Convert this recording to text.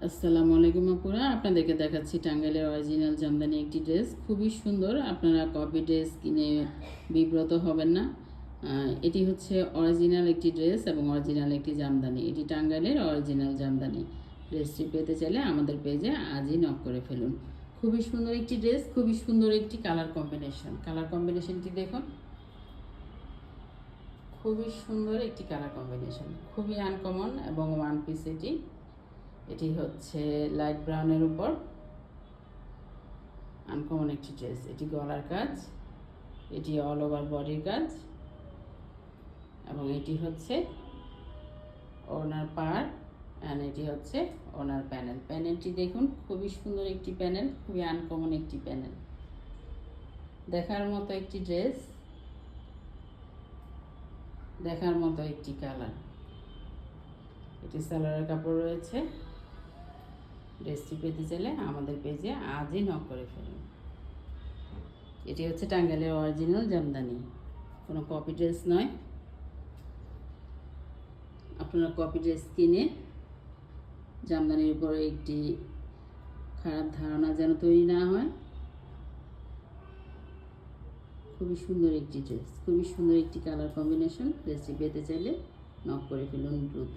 আসসালামু আলাইকুম আপুরা, আপনাদেরকে দেখাচ্ছি টাঙ্গাইলের অরিজিনাল জামদানি একটি ড্রেস। খুবই সুন্দর, আপনারা কপি ড্রেস কিনে বিব্রত হবেন না। এটি হচ্ছে অরিজিনাল একটি ড্রেস এবং অরিজিনাল একটি জামদানি। এটি টাঙ্গাইলের অরিজিনাল জামদানি। ড্রেসটি পেতে চাইলে আমাদের পেজে আজই নক করে ফেলুন। খুবই সুন্দর একটি ড্রেস, খুবই সুন্দর একটি কালার কম্বিনেশনটি দেখুন। খুবই সুন্দর একটি কালার কম্বিনেশন, খুবই আনকমন এবং ওয়ান পিস এটি হচ্ছে লাইট ব্রাউনের উপর আনকমন একটি ড্রেস। এটি গলার কাজ, এটি অল ওভার বডির কাজ এবং এটি হচ্ছে ওনার পার অ্যান্ড এটি হচ্ছে ওনার প্যানেলটি দেখুন। খুবই সুন্দর একটি প্যানেল, খুবই আনকমন একটি প্যানেল, দেখার মতো একটি ড্রেস, দেখার মতো একটি কালার। এটি সালোয়ারের কাপড় রয়েছে। ড্রেসটি পেতে চাইলে আমাদের পেজে আজই নক করে ফেলুন। এটি হচ্ছে টাঙ্গাইলের অরিজিনাল জামদানি, কোনো কপি ড্রেস নয়। আপনারা কপি ড্রেস কিনে জামদানির উপরে একটি খারাপ ধারণা যেন তৈরি না হয়। খুবই সুন্দর একটি ড্রেস, খুবই সুন্দর একটি কালার কম্বিনেশন। ড্রেসটি পেতে চাইলে নক করে ফেলুন দ্রুত।